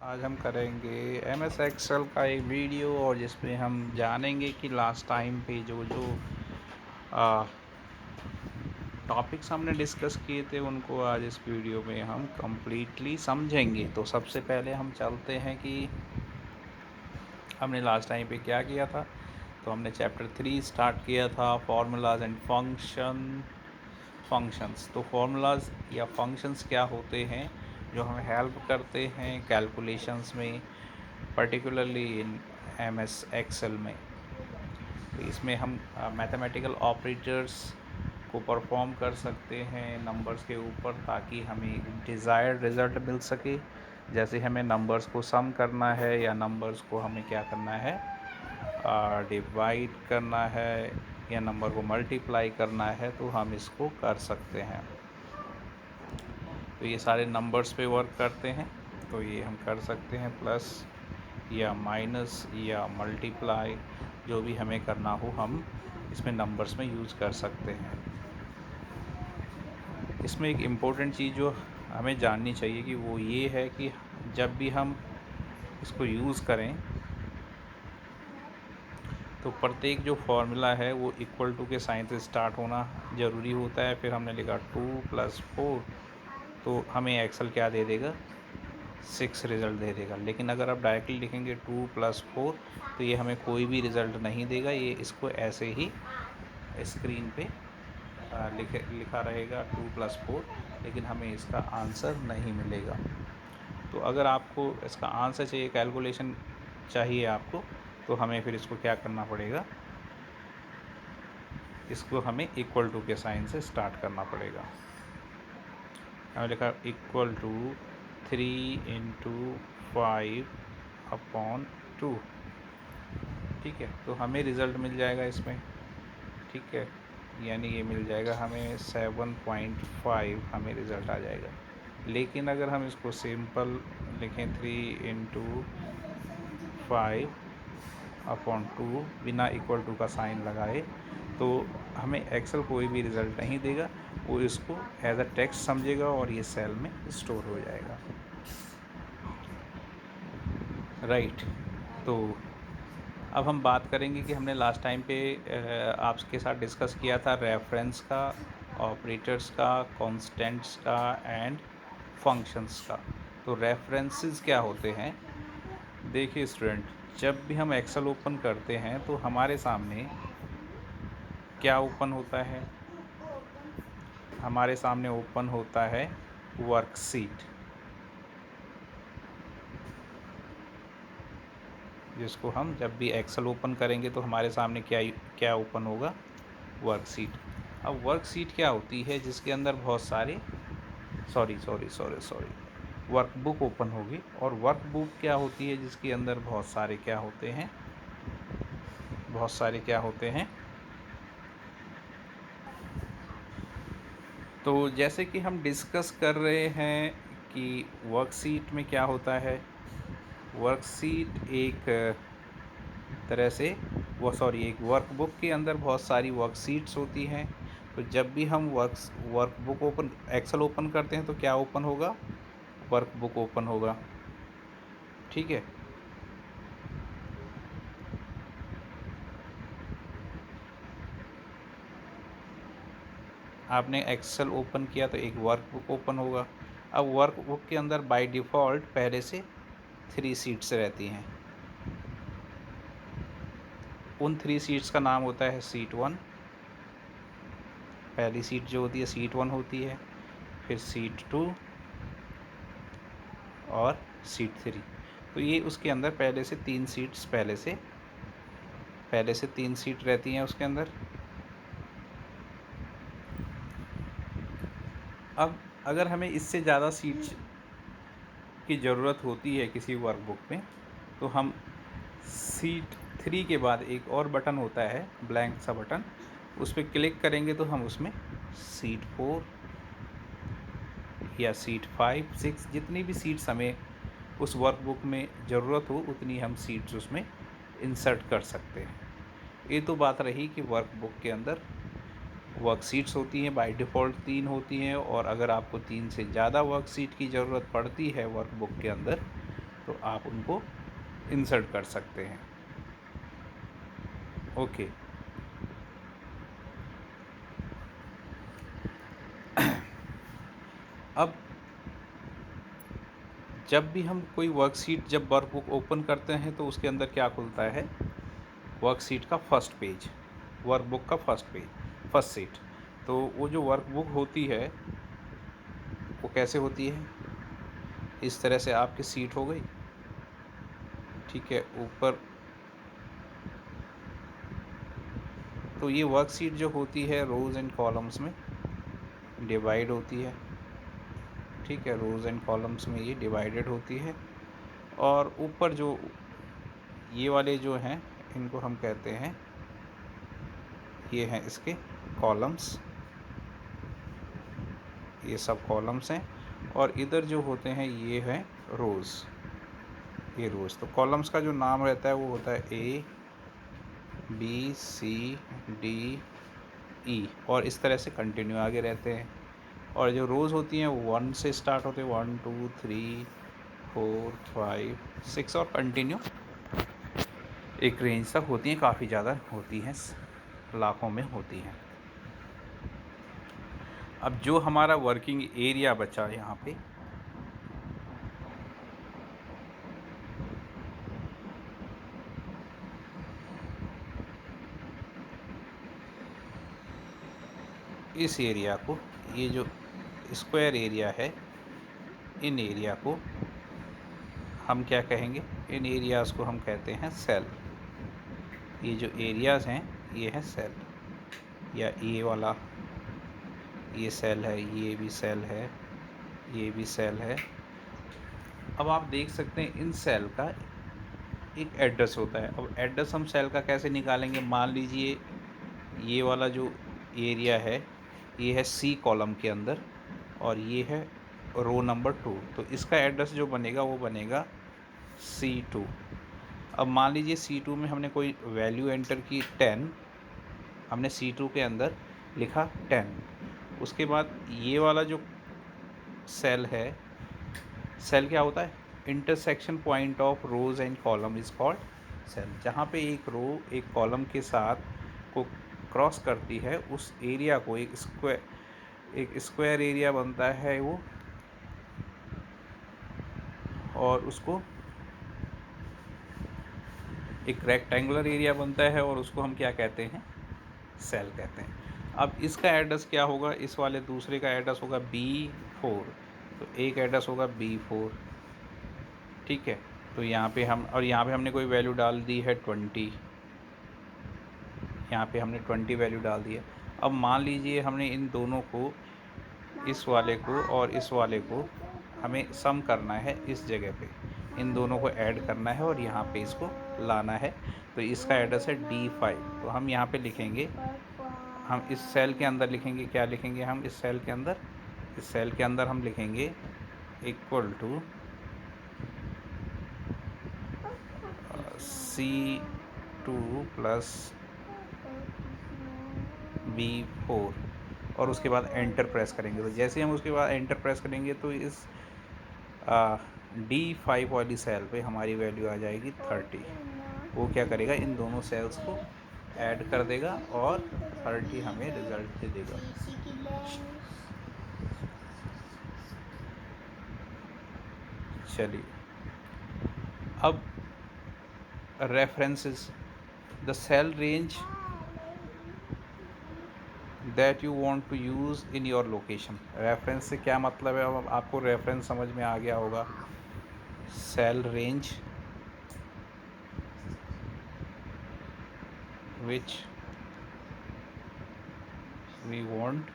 आज हम करेंगे एम एस एक्सेल का एक वीडियो और जिसमें हम जानेंगे कि लास्ट टाइम पे जो जो टॉपिक्स हमने डिस्कस किए थे उनको आज इस वीडियो में हम कंप्लीटली समझेंगे। तो सबसे पहले हम चलते हैं कि हमने लास्ट टाइम पे क्या किया था। तो हमने चैप्टर 3 स्टार्ट किया था, फार्मूलाज एंड फंक्शंस। तो फार्मूलाज या फंक्शंस क्या होते हैं जो हमें हेल्प करते हैं कैलकुलेशंस में, particularly in M S Excel में। तो इसमें हम मैथमेटिकल ऑपरेटर्स को परफॉर्म कर सकते हैं नंबर्स के ऊपर, ताकि हमें डिज़ायर्ड रिज़ल्ट मिल सके। जैसे हमें नंबर्स को सम करना है या नंबर्स को हमें क्या करना है, डिवाइड करना है या नंबर को मल्टीप्लाई करना है, तो हम इसको कर सकते हैं। तो ये सारे नंबर्स पे वर्क करते हैं, तो ये हम कर सकते हैं, प्लस या माइनस या मल्टीप्लाई, जो भी हमें करना हो हम इसमें नंबर्स में यूज़ कर सकते हैं। इसमें एक इम्पोर्टेंट चीज़ जो हमें जाननी चाहिए कि वो ये है कि जब भी हम इसको यूज़ करें तो प्रत्येक जो फॉर्मूला है वो इक्वल टू के साइन से स्टार्ट होना ज़रूरी होता है। फिर हमने लिखा 2+4, तो हमें एक्सेल क्या दे देगा, 6 रिज़ल्ट दे देगा। लेकिन अगर आप डायरेक्टली लिखेंगे 2+4 तो ये हमें कोई भी रिज़ल्ट नहीं देगा, ये इसको ऐसे ही स्क्रीन पे लिखा रहेगा 2+4, लेकिन हमें इसका आंसर नहीं मिलेगा। तो अगर आपको इसका आंसर चाहिए, कैलकुलेशन चाहिए आपको, तो हमें फिर इसको क्या करना पड़ेगा, इसको हमें इक्वल टू के साइन से स्टार्ट करना पड़ेगा। हमें लिखा इक्वल टू 3×5/2, ठीक है। तो हमें रिज़ल्ट मिल जाएगा इसमें, ठीक है, यानी ये मिल जाएगा हमें 7.5 हमें रिज़ल्ट आ जाएगा। लेकिन अगर हम इसको सिंपल लिखें 3×5/2 बिना इक्वल टू का साइन लगाए, तो हमें एक्सेल कोई भी रिज़ल्ट नहीं देगा, वो इसको एज अ टेक्स्ट समझेगा और ये सेल में स्टोर हो जाएगा, राइट। तो अब हम बात करेंगे कि हमने लास्ट टाइम पे आपके साथ डिस्कस किया था रेफरेंस का, ऑपरेटर्स का, कांस्टेंट्स का एंड फंक्शंस का। तो रेफरेंसेस क्या होते हैं, देखिए स्टूडेंट, जब भी हम एक्सेल ओपन करते हैं तो हमारे सामने क्या ओपन होता है, हमारे सामने ओपन होता है वर्कशीट, जिसको हम जब भी एक्सेल ओपन करेंगे तो हमारे सामने क्या क्या ओपन होगा, वर्कशीट। अब वर्कशीट क्या होती है, जिसके अंदर बहुत सारे सॉरी वर्कबुक ओपन होगी। और वर्कबुक क्या होती है, जिसके अंदर बहुत सारे क्या होते हैं, बहुत सारे क्या होते हैं। तो जैसे कि हम डिस्कस कर रहे हैं कि वर्कशीट में क्या होता है, वर्कशीट एक तरह से एक वर्कबुक के अंदर बहुत सारी वर्कशीट्स होती हैं। तो जब भी हम वर्कबुक ओपन एक्सेल ओपन करते हैं तो क्या ओपन होगा, वर्कबुक ओपन होगा, ठीक है। आपने एक्सेल ओपन किया तो एक वर्कबुक ओपन होगा। अब वर्कबुक के अंदर बाय डिफ़ॉल्ट पहले से 3 शीट्स रहती हैं। उन 3 शीट्स का नाम होता है शीट 1। पहली शीट जो होती है शीट 1 होती है, फिर शीट 2 और शीट 3। तो ये उसके अंदर पहले से 3 शीट्स पहले से 3 शीट रहती हैं उसके अंदर। अब अगर हमें इससे ज़्यादा सीट्स की ज़रूरत होती है किसी वर्कबुक में, तो हम शीट 3 के बाद एक और बटन होता है, ब्लैंक सा बटन, उस पर क्लिक करेंगे तो हम उसमें शीट 4 या शीट 5, 6 जितनी भी सीट्स हमें उस वर्कबुक में ज़रूरत हो उतनी हम सीट्स उसमें इंसर्ट कर सकते हैं। ये तो बात रही कि वर्कबुक के अंदर वर्कशीट्स होती हैं, बाय डिफ़ॉल्ट 3 होती हैं, और अगर आपको 3 से ज़्यादा वर्कशीट की ज़रूरत पड़ती है वर्कबुक के अंदर, तो आप उनको इंसर्ट कर सकते हैं। ओके, अब जब भी हम कोई वर्कशीट, जब वर्कबुक ओपन करते हैं तो उसके अंदर क्या खुलता है? वर्कशीट का फर्स्ट पेज, वर्कबुक का फर्स्ट पेज, फर्स्ट सीट। तो वो जो वर्कबुक होती है वो कैसे होती है? इस तरह से आपकी सीट हो गई, ठीक है, ऊपर। तो ये वर्कशीट जो होती है रोज़ एंड कॉलम्स में डिवाइड होती है, ठीक है, रोज़ एंड कॉलम्स में ये डिवाइडेड होती है। और ऊपर जो ये वाले जो हैं इनको हम कहते हैं, ये हैं इसके कॉलम्स, ये सब कॉलम्स हैं। और इधर जो होते हैं ये हैं रोज़, ये रोज़। तो कॉलम्स का जो नाम रहता है वो होता है A B C D E, और इस तरह से कंटिन्यू आगे रहते हैं। और जो रोज़ होती हैं वो 1 से स्टार्ट होते हैं, 1 2 3 4 5 6, और कंटिन्यू एक रेंज तक होती हैं, काफ़ी ज़्यादा होती हैं, लाखों में होती हैं। अब जो हमारा वर्किंग एरिया बचा यहाँ पे, इस एरिया को, ये जो स्क्वायर एरिया है, इन एरिया को हम क्या कहेंगे? इन एरियाज़ को हम कहते हैं सेल। ये जो एरियाज़ हैं ये है सेल, या ये वाला ये सेल है, ये भी सेल है, ये भी सेल है। अब आप देख सकते हैं इन सेल का एक एड्रेस होता है। अब एड्रेस हम सेल का कैसे निकालेंगे? मान लीजिए ये वाला जो एरिया है ये है सी कॉलम के अंदर, और ये है रो नंबर 2, तो इसका एड्रेस जो बनेगा वो बनेगा C2। अब मान लीजिए C2 में हमने कोई वैल्यू एंटर की 10, हमने C2 के अंदर लिखा 10। उसके बाद ये वाला जो सेल है, सेल क्या होता है? Intersection point of rows and column is called cell. जहाँ पे एक रो एक कॉलम के साथ को क्रॉस करती है, उस एरिया को एक स्क्वायर एरिया बनता है वो, और उसको एक रेक्टेंगुलर एरिया बनता है, और उसको हम क्या कहते हैं? सेल कहते हैं। अब इसका एड्रेस क्या होगा? इस वाले दूसरे का एड्रेस होगा B4, तो एक एड्रेस होगा B4, ठीक है। तो यहाँ पे हम, और यहाँ पे हमने कोई वैल्यू डाल दी है 20, यहाँ पे हमने 20 वैल्यू डाल दी है। अब मान लीजिए हमने इन दोनों को, इस वाले को और इस वाले को हमें सम करना है इस जगह पे, इन दोनों को ऐड करना है और यहाँ पे इसको लाना है। तो इसका एड्रेस है D5। तो हम यहाँ पे लिखेंगे, हम इस सेल के अंदर लिखेंगे, क्या लिखेंगे हम इस सेल के अंदर? इस सेल के अंदर हम लिखेंगे equal to C2 plus B4, और उसके बाद एंटर प्रेस करेंगे। तो जैसे हम उसके बाद एंटर प्रेस करेंगे तो इस D5 वाली सेल पे हमारी वैल्यू आ जाएगी 30। वो क्या करेगा? इन दोनों सेल्स को ऐड कर देगा और 30 हमें रिज़ल्ट दे देगा। चलिए, अब references, the cell range that you want to use in your location. Reference से क्या मतलब है? अब आपको रेफरेंस समझ में आ गया होगा। Cell range which we want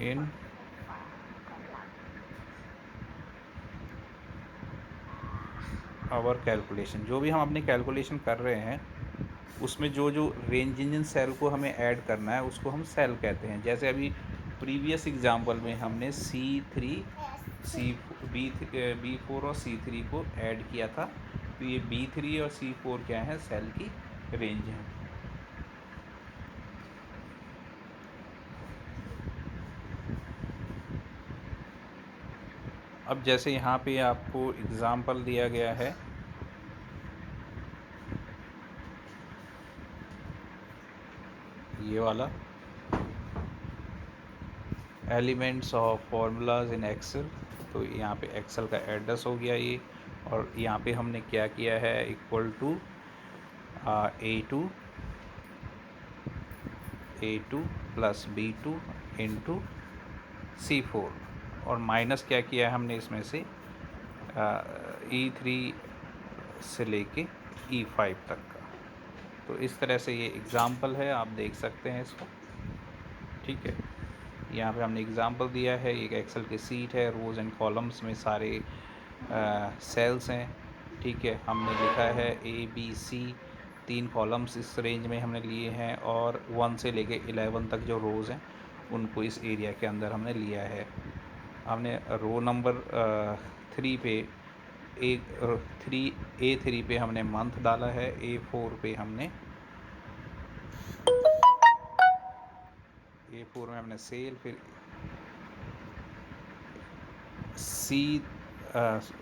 in our calculation. जो भी हम अपनी कैलकुलेशन कर रहे हैं उसमें जो जो रेंज इंजन सेल को हमें ऐड करना है उसको हम सेल कहते हैं। जैसे अभी प्रीवियस एग्जांपल में हमने C3 B4 और C3 को ऐड किया था, तो ये B3 और C4 क्या है? सेल की रेंज है। अब जैसे यहाँ पे आपको एग्ज़ाम्पल दिया गया है, ये वाला elements of formulas in Excel. तो यहाँ पे एक्सेल का एड्रेस हो गया ये, और यहाँ पे हमने क्या किया है, equal to A2 plus B2 into C4, और माइनस क्या किया है हमने इसमें से E3 से लेके E5 तक का। तो इस तरह से ये एग्ज़ाम्पल है, आप देख सकते हैं इसको, ठीक है। यहाँ पे हमने एग्ज़ाम्पल दिया है, एक एक्सेल की सीट है, रोज़ एंड कॉलम्स में सारे सेल्स हैं, ठीक है। हमने लिखा है ABC, 3 कॉलम्स इस रेंज में हमने लिए हैं, और 1 से लेके 11 तक जो रोज़ हैं उनको इस एरिया के अंदर हमने लिया है। हमने रो नंबर 3 पे A3 पे हमने मंथ डाला है, A4 पे हमने A4 में हमने सेल, फिर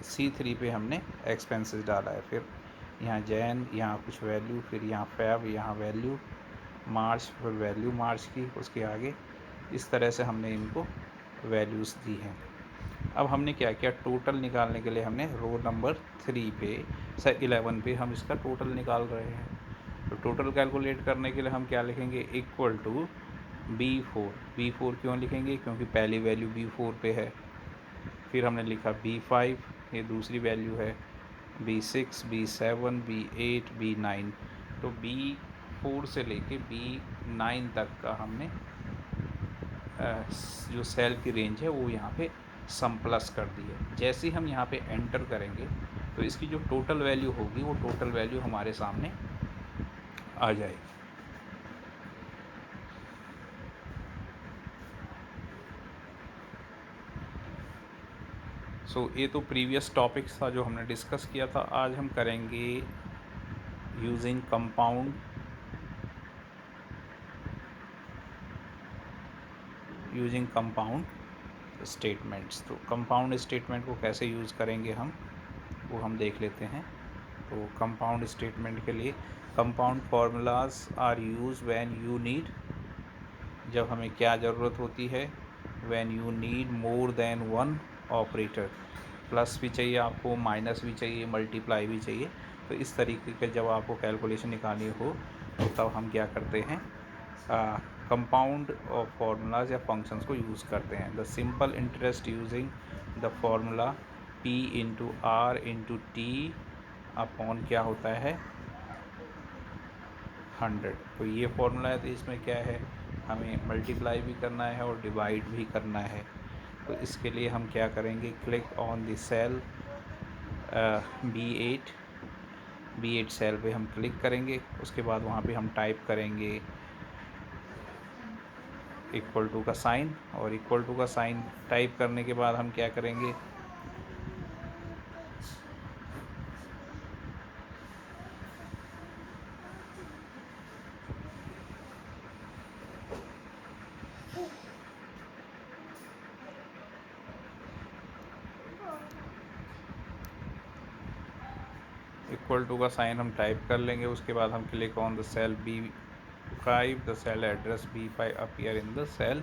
C3 पे हमने एक्सपेंसेस डाला है, फिर यहाँ जैन, यहाँ कुछ वैल्यू, फिर यहाँ फैब, यहाँ वैल्यू मार्च, फिर वैल्यू मार्च की, उसके आगे इस तरह से हमने इनको वैल्यूज़ दी हैं। अब हमने क्या किया, टोटल निकालने के लिए हमने रो नंबर 3 पे 11 पे हम इसका टोटल निकाल रहे हैं। तो टोटल कैलकुलेट करने के लिए हम क्या लिखेंगे, इक्वल टू B4 क्यों लिखेंगे, क्योंकि पहली वैल्यू B4 पे है। फिर हमने लिखा B5, ये दूसरी वैल्यू है, B6, B7, B8, B9। तो B4 से लेके B9 तक का हमने जो सेल की रेंज है वो यहाँ पे सम प्लस कर दी है। जैसे ही हम यहाँ पे एंटर करेंगे तो इसकी जो टोटल वैल्यू होगी वो टोटल वैल्यू हमारे सामने आ जाएगी। ये तो प्रीवियस टॉपिक्स था जो हमने डिस्कस किया था। आज हम करेंगे यूजिंग कंपाउंड स्टेटमेंट्स। तो कंपाउंड स्टेटमेंट को कैसे यूज़ करेंगे हम, वो हम देख लेते हैं। तो कंपाउंड स्टेटमेंट के लिए compound formulas are used when you need, जब हमें क्या ज़रूरत होती है, when you need more than one operator, plus भी चाहिए आपको, माइनस भी चाहिए, मल्टीप्लाई भी चाहिए। तो इस तरीके के जब आपको कैलकुलेशन निकालनी हो तो तब हम क्या करते हैं, कंपाउंड और फार्मूलाज या फंक्शंस को यूज़ करते हैं। The simple interest using the formula P into R into T upon क्या होता है 100। तो ये फॉर्मूला है, तो इसमें क्या है, हमें मल्टीप्लाई भी करना है और डिवाइड भी करना है। तो इसके लिए हम क्या करेंगे, click on the cell B8 cell पे हम क्लिक करेंगे। उसके बाद वहाँ पे हम टाइप करेंगे इक्वल टू का साइन, और इक्वल टू का साइन टाइप करने के बाद हम क्या करेंगे, इक्वल टू का साइन हम टाइप कर लेंगे। उसके बाद हम click on the cell B5, the cell address B5 appear in the cell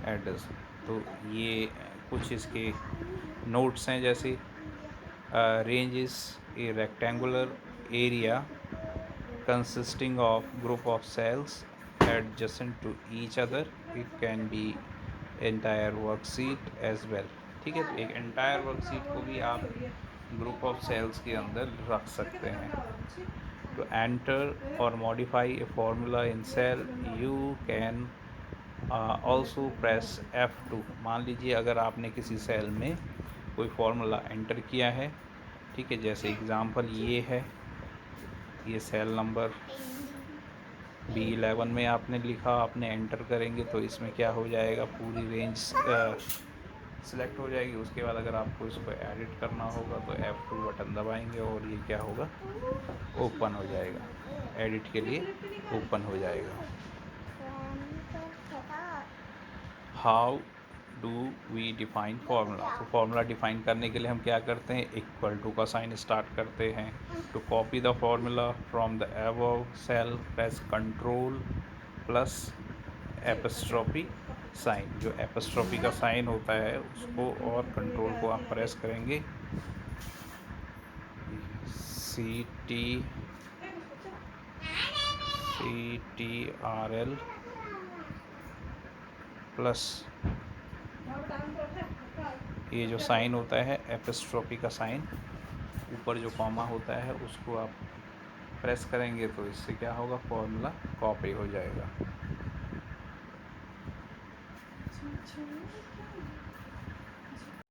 address. तो ये कुछ इसके नोट्स हैं, जैसे range is a rectangular area consisting of group of cells adjacent to each other. It can be entire worksheet as well, ठीक है। तो एक एंटायर वर्कशीट को भी आप ग्रुप ऑफ सेल्स के अंदर रख सकते हैं। तो एंटर और modify a formula in cell, you can also press F2। मान लीजिए अगर आपने किसी सेल में कोई फार्मूला एंटर किया है, ठीक है, जैसे एग्ज़ाम्पल ये है, ये सेल नंबर B11 में आपने लिखा, आपने एंटर करेंगे तो इसमें क्या हो जाएगा, पूरी रेंज सिलेक्ट हो जाएगी। उसके बाद अगर आपको इसको एडिट करना होगा तो F2 बटन दबाएंगे और ये क्या होगा, ओपन हो जाएगा, एडिट के लिए ओपन हो जाएगा। How to we define formula. तो फार्मूला डिफाइन करने के लिए हम क्या करते हैं, इक्वल टू का साइन स्टार्ट करते हैं। To copy the formula from the above cell press control plus apostrophe sign. जो एपस्ट्रॉफी का साइन होता है उसको और कंट्रोल को आप प्रेस करेंगे, CTRL प्लस ये जो साइन होता है एपस्ट्रॉफी का साइन, ऊपर जो कॉमा होता है उसको आप प्रेस करेंगे तो इससे क्या होगा, फॉर्मूला कॉपी हो जाएगा।